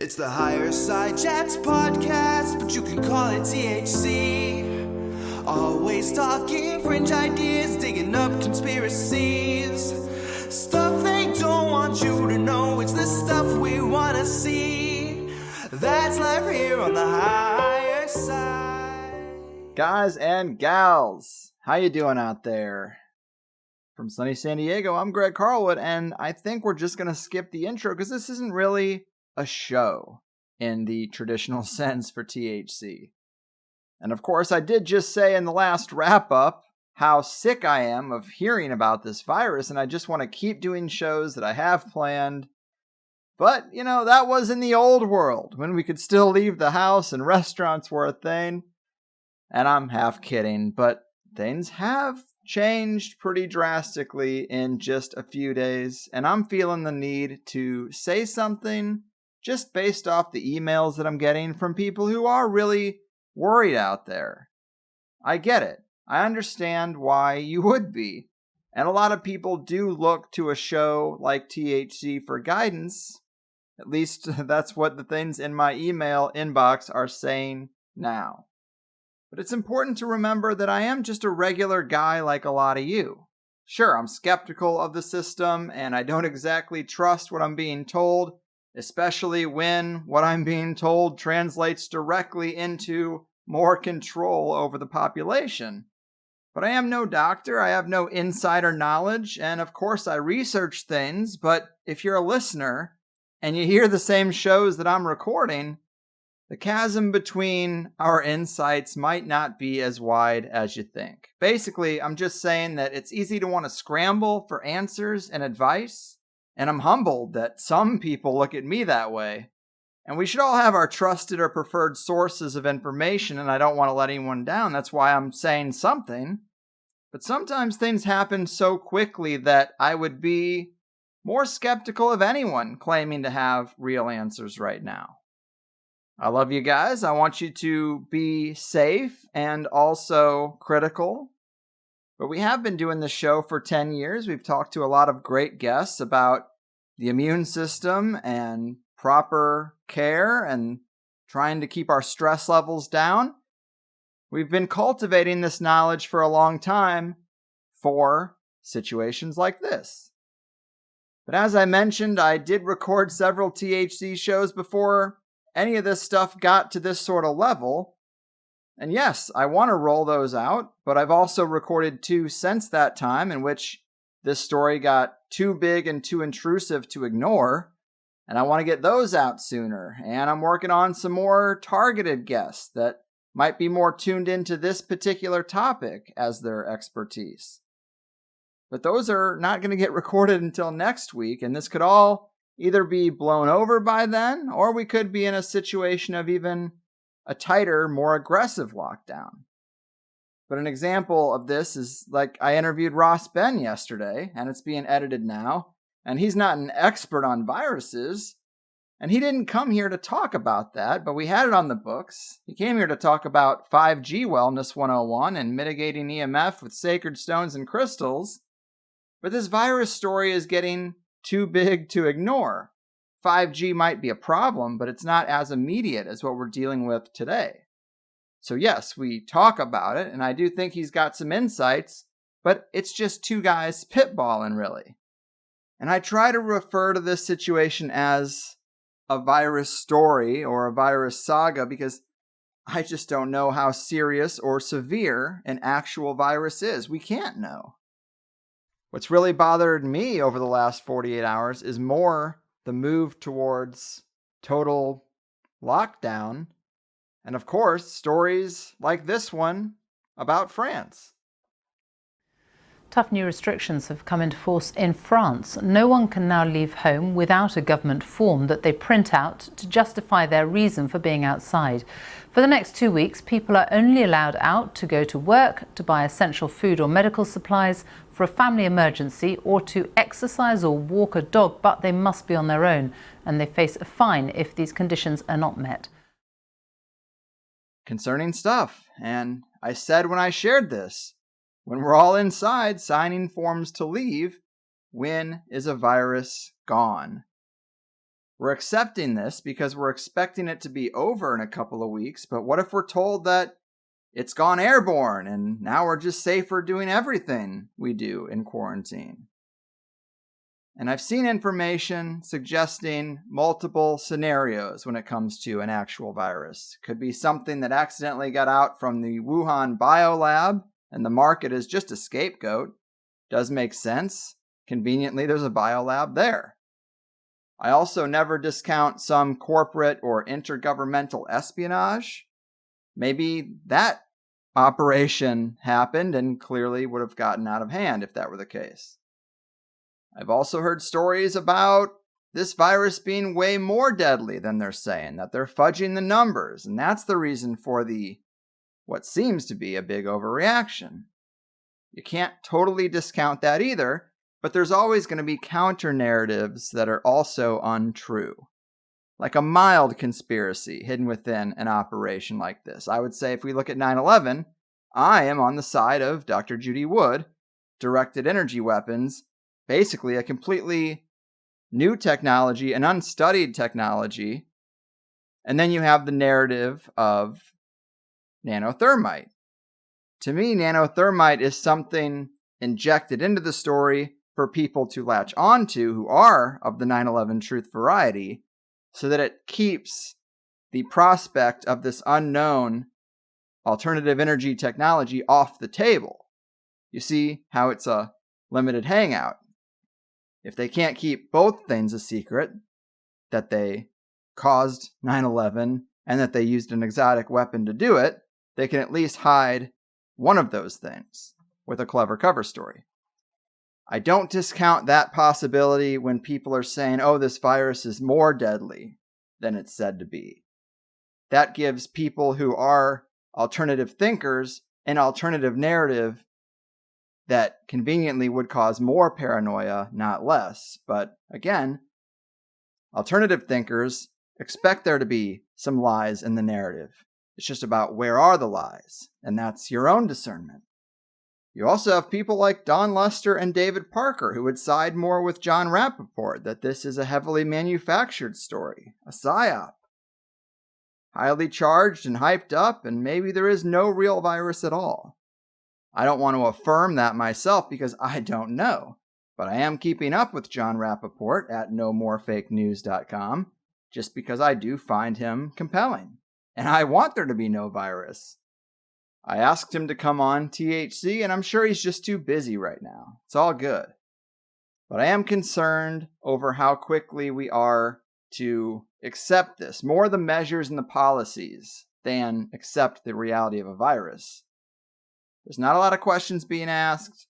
It's the Higher Side Chats podcast, but you can call it THC. Always talking fringe ideas, digging up conspiracies. Stuff they don't want you to know, it's the stuff we want to see. That's live here on the Higher Side. Guys and gals, how you doing out there? From sunny San Diego, I'm Greg Carlwood, and I think we're just going to skip the intro because this isn't really a show in the traditional sense for THC. And of course, I did just say in the last wrap-up how sick I am of hearing about this virus, and I just want to keep doing shows that I have planned. But, you know, that was in the old world, when we could still leave the house and restaurants were a thing. And I'm half kidding, but things have changed pretty drastically in just a few days, and I'm feeling the need to say something just based off the emails that I'm getting from people who are really worried out there. I get it. I understand why you would be. And a lot of people do look to a show like THC for guidance. At least that's what the things in my email inbox are saying now. But it's important to remember that I am just a regular guy like a lot of you. Sure, I'm skeptical of the system, and I don't exactly trust what I'm being told, especially when what I'm being told translates directly into more control over the population. But I am no doctor, I have no insider knowledge, and of course I research things, but if you're a listener and you hear the same shows that I'm recording, the chasm between our insights might not be as wide as you think. Basically, I'm just saying that it's easy to want to scramble for answers and advice, and I'm humbled that some people look at me that way. And we should all have our trusted or preferred sources of information, and I don't want to let anyone down. That's why I'm saying something. But sometimes things happen so quickly that I would be more skeptical of anyone claiming to have real answers right now. I love you guys. I want you to be safe and also critical. But we have been doing this show for 10 years. We've talked to a lot of great guests about the immune system and proper care and trying to keep our stress levels down. We've been cultivating this knowledge for a long time for situations like this. But as I mentioned, I did record several THC shows before any of this stuff got to this sort of level. And yes, I want to roll those out, but I've also recorded 2 since that time in which this story got too big and too intrusive to ignore, and I want to get those out sooner. And I'm working on some more targeted guests that might be more tuned into this particular topic as their expertise. But those are not going to get recorded until next week, and this could all either be blown over by then, or we could be in a situation of even a tighter, more aggressive lockdown. But an example of this is like I interviewed Ross Ben yesterday, and it's being edited now, and he's not an expert on viruses, and he didn't come here to talk about that, but we had it on the books. He came here to talk about 5G Wellness 101 and mitigating EMF with sacred stones and crystals. But this virus story is getting too big to ignore. 5G might be a problem, but it's not as immediate as what we're dealing with today. So yes, we talk about it, and I do think he's got some insights, but it's just 2 guys spitballing, really. And I try to refer to this situation as a virus story or a virus saga because I just don't know how serious or severe an actual virus is. We can't know. What's really bothered me over the last 48 hours is more the move towards total lockdown, and of course, stories like this one about France. Tough new restrictions have come into force in France. No one can now leave home without a government form that they print out to justify their reason for being outside. For the next 2 weeks, people are only allowed out to go to work, to buy essential food or medical supplies, for a family emergency, or to exercise or walk a dog, but they must be on their own, and they face a fine if these conditions are not met. Concerning stuff, and I said when I shared this, when we're all inside signing forms to leave, when is a virus gone? We're accepting this because we're expecting it to be over in a couple of weeks, but what if we're told that it's gone airborne and now we're just safer doing everything we do in quarantine? And I've seen information suggesting multiple scenarios when it comes to an actual virus. Could be something that accidentally got out from the Wuhan biolab and the market is just a scapegoat. Does make sense. Conveniently, there's a biolab there. I also never discount some corporate or intergovernmental espionage. Maybe that operation happened and clearly would have gotten out of hand if that were the case. I've also heard stories about this virus being way more deadly than they're saying, that they're fudging the numbers, and that's the reason for what seems to be a big overreaction. You can't totally discount that either, but there's always going to be counter narratives that are also untrue. Like a mild conspiracy hidden within an operation like this. I would say if we look at 9/11, I am on the side of Dr. Judy Wood, directed energy weapons, basically a completely new technology, an unstudied technology. And then you have the narrative of nanothermite. To me, nanothermite is something injected into the story for people to latch onto who are of the 9/11 truth variety, so that it keeps the prospect of this unknown alternative energy technology off the table. You see how it's a limited hangout. If they can't keep both things a secret, that they caused 9/11 and that they used an exotic weapon to do it, they can at least hide one of those things with a clever cover story. I don't discount that possibility when people are saying, oh, this virus is more deadly than it's said to be. That gives people who are alternative thinkers an alternative narrative that conveniently would cause more paranoia, not less. But again, alternative thinkers expect there to be some lies in the narrative. It's just about where are the lies, and that's your own discernment. You also have people like Don Lester and David Parker who would side more with John Rappaport that this is a heavily manufactured story, a psyop. Highly charged and hyped up, and maybe there is no real virus at all. I don't want to affirm that myself because I don't know, but I am keeping up with John Rappaport at nomorefakenews.com just because I do find him compelling, and I want there to be no virus. I asked him to come on THC, and I'm sure he's just too busy right now. It's all good. But I am concerned over how quickly we are to accept this, more the measures and the policies than accept the reality of a virus. There's not a lot of questions being asked,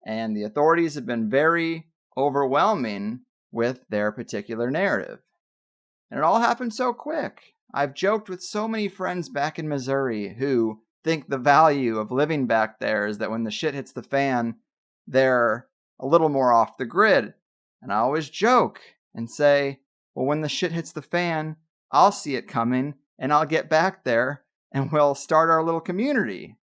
and the authorities have been very overwhelming with their particular narrative. And it all happened so quick. I've joked with so many friends back in Missouri who think the value of living back there is that when the shit hits the fan, they're a little more off the grid. And I always joke and say, well, when the shit hits the fan, I'll see it coming and I'll get back there and we'll start our little community.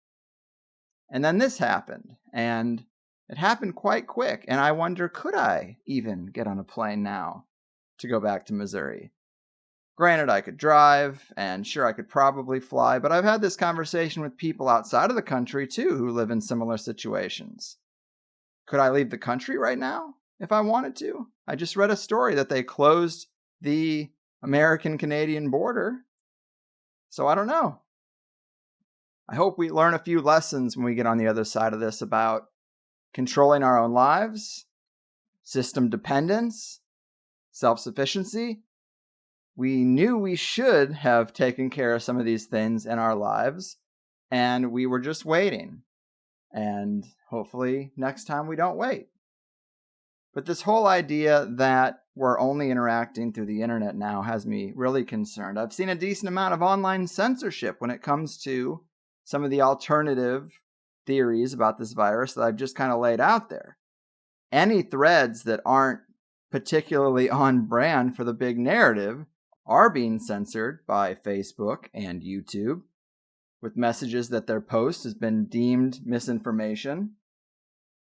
And then this happened, and it happened quite quick. And I wonder, could I even get on a plane now to go back to Missouri? Granted, I could drive, and sure, I could probably fly, but I've had this conversation with people outside of the country, too, who live in similar situations. Could I leave the country right now if I wanted to? I just read a story that they closed the American-Canadian border, so I don't know. I hope we learn a few lessons when we get on the other side of this about controlling our own lives, system dependence, self-sufficiency. We knew we should have taken care of some of these things in our lives, and we were just waiting. And hopefully next time we don't wait. But this whole idea that we're only interacting through the internet now has me really concerned. I've seen a decent amount of online censorship when it comes to some of the alternative theories about this virus that I've just kind of laid out there. Any threads that aren't particularly on brand for the big narrative are being censored by Facebook and YouTube, with messages that their post has been deemed misinformation.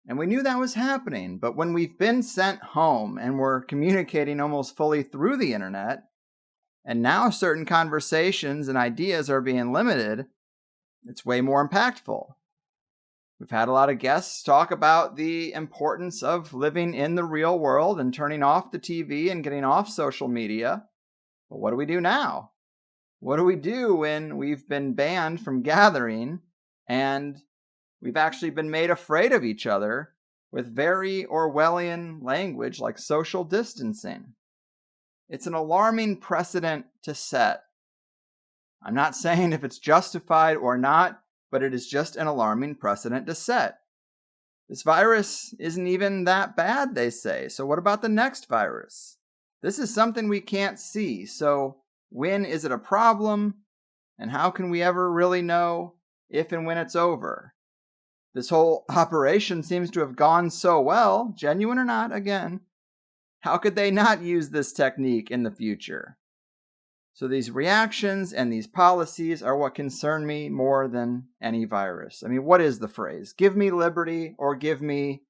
And we knew that was happening, but when we've been sent home and we're communicating almost fully through the internet, and now certain conversations and ideas are being limited, it's way more impactful. We've had a lot of guests talk about the importance of living in the real world and turning off the TV and getting off social media. But what do we do now? What do we do when we've been banned from gathering and we've actually been made afraid of each other with very Orwellian language like social distancing? It's an alarming precedent to set. I'm not saying if it's justified or not, but it is just an alarming precedent to set. This virus isn't even that bad, they say. So what about the next virus? This is something we can't see. So when is it a problem? And how can we ever really know if and when it's over? This whole operation seems to have gone so well, genuine or not, again. How could they not use this technique in the future? So these reactions and these policies are what concern me more than any virus. I mean, what is the phrase? Give me liberty or give me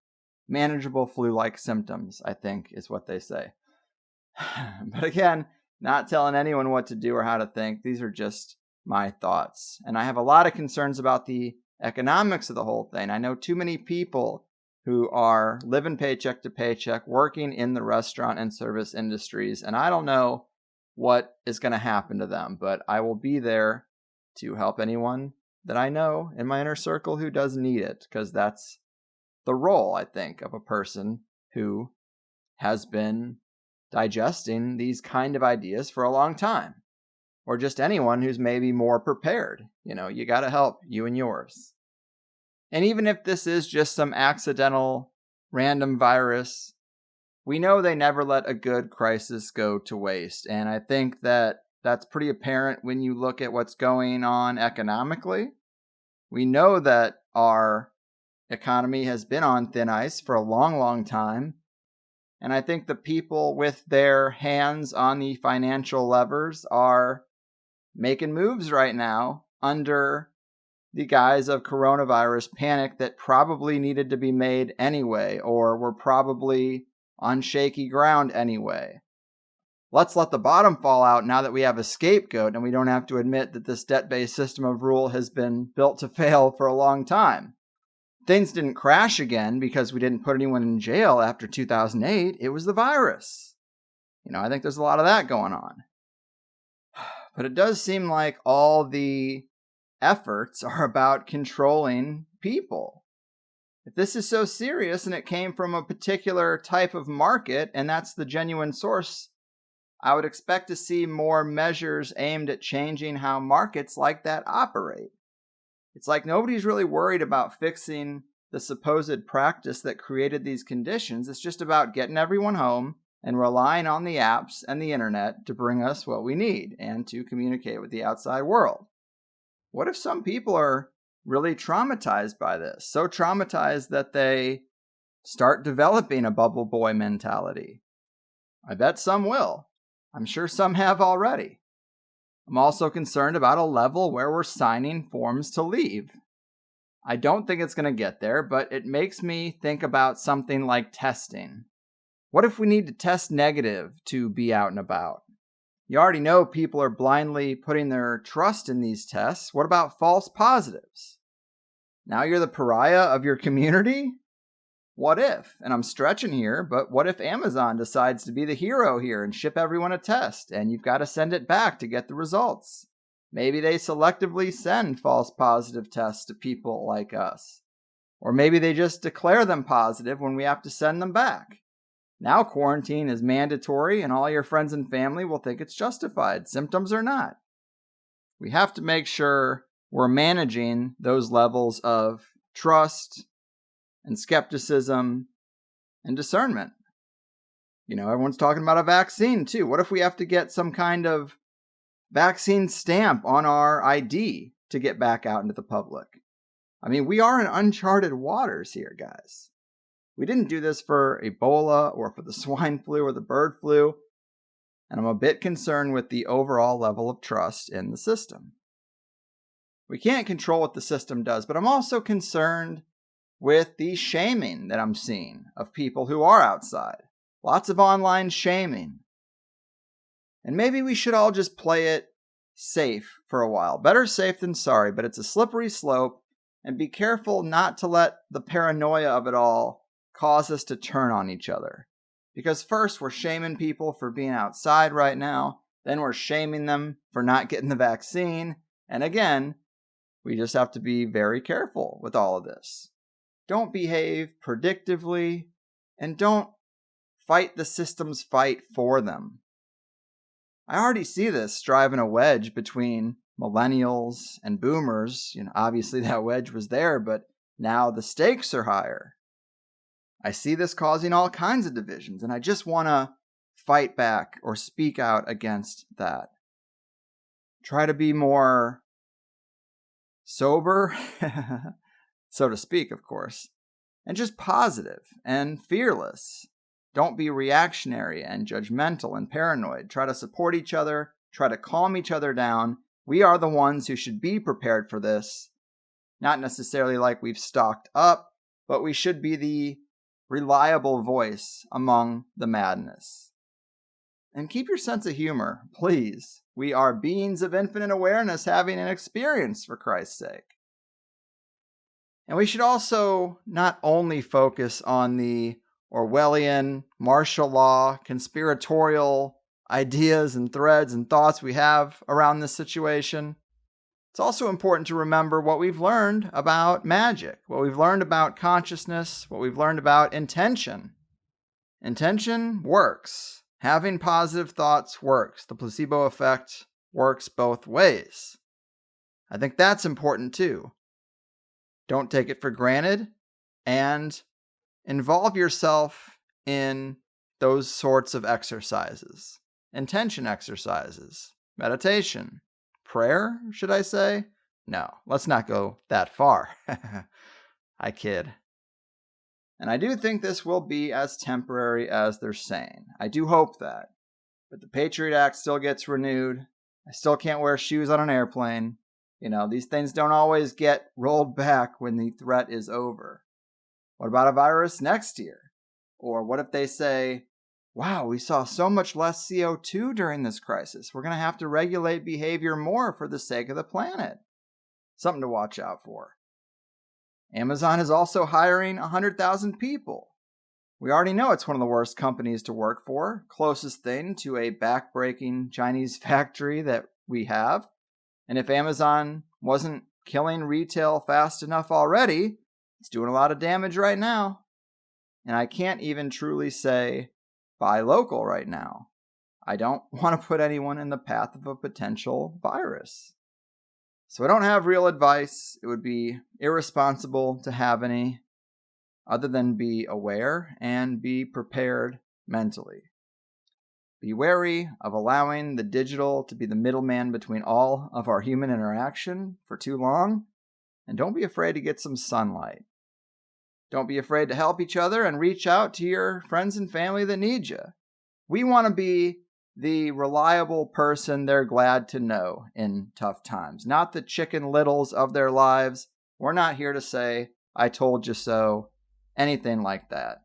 manageable flu-like symptoms, I think is what they say. But again, not telling anyone what to do or how to think. These are just my thoughts. And I have a lot of concerns about the economics of the whole thing. I know too many people who are living paycheck to paycheck, working in the restaurant and service industries, and I don't know what is going to happen to them, but I will be there to help anyone that I know in my inner circle who does need it, because that's the role, I think, of a person who has been digesting these kind of ideas for a long time, or just anyone who's maybe more prepared. You got to help you and yours. And even if this is just some accidental random virus, we know they never let a good crisis go to waste. And I think that that's pretty apparent when you look at what's going on economically. We know that our economy has been on thin ice for a long, long time. And I think the people with their hands on the financial levers are making moves right now under the guise of coronavirus panic that probably needed to be made anyway, or were probably on shaky ground anyway. Let's let the bottom fall out now that we have a scapegoat and we don't have to admit that this debt-based system of rule has been built to fail for a long time. Things didn't crash again because we didn't put anyone in jail after 2008. It was the virus. I think there's a lot of that going on. But it does seem like all the efforts are about controlling people. If this is so serious and it came from a particular type of market and that's the genuine source, I would expect to see more measures aimed at changing how markets like that operate. It's like nobody's really worried about fixing the supposed practice that created these conditions. It's just about getting everyone home and relying on the apps and the internet to bring us what we need and to communicate with the outside world. What if some people are really traumatized by this? So traumatized that they start developing a bubble boy mentality. I bet some will. I'm sure some have already. I'm also concerned about a level where we're signing forms to leave. I don't think it's going to get there, but it makes me think about something like testing. What if we need to test negative to be out and about? You already know people are blindly putting their trust in these tests. What about false positives? Now you're the pariah of your community? What if, and I'm stretching here, but what if Amazon decides to be the hero here and ship everyone a test and you've got to send it back to get the results? Maybe they selectively send false positive tests to people like us. Or maybe they just declare them positive when we have to send them back. Now quarantine is mandatory and all your friends and family will think it's justified, symptoms or not. We have to make sure we're managing those levels of trust and skepticism and discernment. Everyone's talking about a vaccine too. What if we have to get some kind of vaccine stamp on our ID to get back out into the public? I mean, we are in uncharted waters here, guys. We didn't do this for Ebola or for the swine flu or the bird flu, and I'm a bit concerned with the overall level of trust in the system. We can't control what the system does, but I'm also concerned with the shaming that I'm seeing of people who are outside. Lots of online shaming. And maybe we should all just play it safe for a while. Better safe than sorry, but it's a slippery slope, and be careful not to let the paranoia of it all cause us to turn on each other. Because first, we're shaming people for being outside right now, then we're shaming them for not getting the vaccine, and again, we just have to be very careful with all of this. Don't behave predictively, and don't fight the system's fight for them. I already see this driving a wedge between millennials and boomers. Obviously that wedge was there, but now the stakes are higher. I see this causing all kinds of divisions, and I just want to fight back or speak out against that. Try to be more sober, so to speak, of course, and just positive and fearless. Don't be reactionary and judgmental and paranoid. Try to support each other. Try to calm each other down. We are the ones who should be prepared for this. Not necessarily like we've stocked up, but we should be the reliable voice among the madness. And keep your sense of humor, please. We are beings of infinite awareness having an experience, for Christ's sake. And we should also not only focus on the Orwellian, martial law, conspiratorial ideas and threads and thoughts we have around this situation. It's also important to remember what we've learned about magic, what we've learned about consciousness, what we've learned about intention. Intention works. Having positive thoughts works. The placebo effect works both ways. I think that's important too. Don't take it for granted, and involve yourself in those sorts of exercises. Intention exercises. Meditation. Prayer, should I say? No, let's not go that far. I kid. And I do think this will be as temporary as they're saying. I do hope that. But the Patriot Act still gets renewed. I still can't wear shoes on an airplane. These things don't always get rolled back when the threat is over. What about a virus next year? Or what if they say, wow, we saw so much less CO2 during this crisis. We're going to have to regulate behavior more for the sake of the planet. Something to watch out for. Amazon is also hiring 100,000 people. We already know it's one of the worst companies to work for. Closest thing to a back-breaking Chinese factory that we have. And if Amazon wasn't killing retail fast enough already, it's doing a lot of damage right now. And I can't even truly say buy local right now. I don't want to put anyone in the path of a potential virus. So I don't have real advice. It would be irresponsible to have any, other than be aware and be prepared mentally. Be wary of allowing the digital to be the middleman between all of our human interaction for too long. And don't be afraid to get some sunlight. Don't be afraid to help each other and reach out to your friends and family that need you. We want to be the reliable person they're glad to know in tough times, not the Chicken Littles of their lives. We're not here to say, I told you so, anything like that.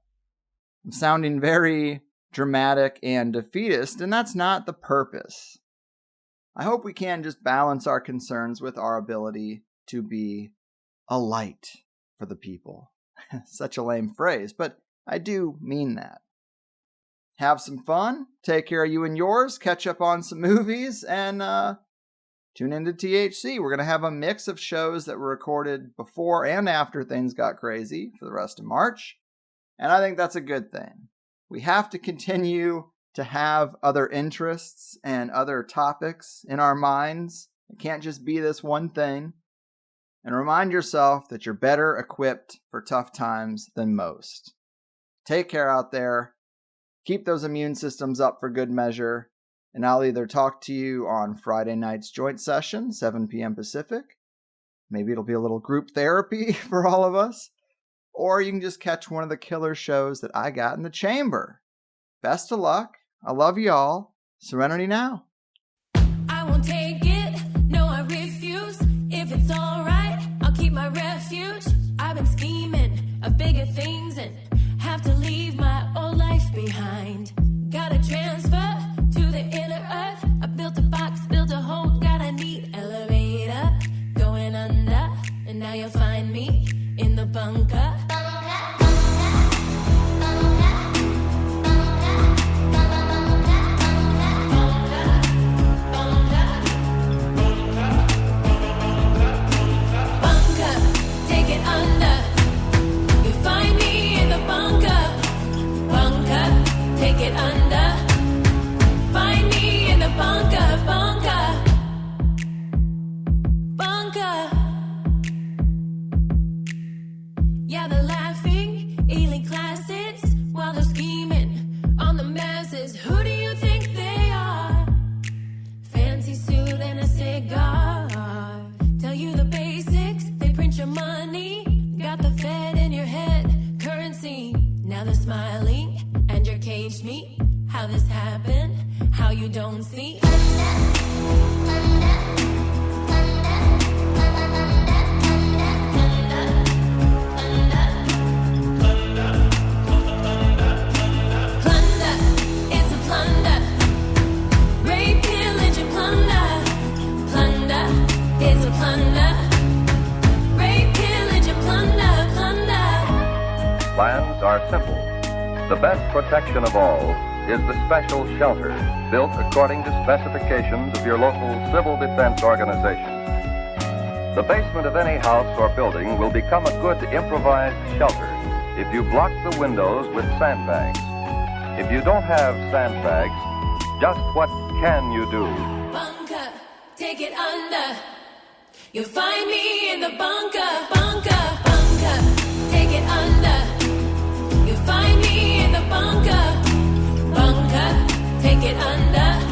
I'm sounding very dramatic and defeatist, and that's not the purpose. I hope we can just balance our concerns with our ability to be a light for the people. Such a lame phrase, but I do mean that. Have some fun, take care of you and yours, catch up on some movies, and tune into THC. We're going to have a mix of shows that were recorded before and after things got crazy for the rest of March, and I think that's a good thing. We have to continue to have other interests and other topics in our minds. It can't just be this one thing. And remind yourself that you're better equipped for tough times than most. Take care out there. Keep those immune systems up for good measure. And I'll either talk to you on Friday night's joint session, 7 p.m. Pacific. Maybe it'll be a little group therapy for all of us. Or you can just catch one of the killer shows that I got in the chamber. Best of luck. I love you all. Serenity now. I won't take it. No, I refuse. If it's all right, I'll keep my refuge. I've been scheming. Plunder is a plunder. Rape, pillage, and plunder. Plunder is a plunder. Rape, pillage, and plunder. Plunder. Plans are simple. The best protection of all is the special shelter built according to specifications of your local civil defense organization. The basement of any house or building will become a good improvised shelter if you block the windows with sandbags. If you don't have sandbags, just what can you do? Bunker, take it under. You'll find me in the bunker. Bunker, bunker, take it under. You'll find me in the bunker. Bunker, take it under.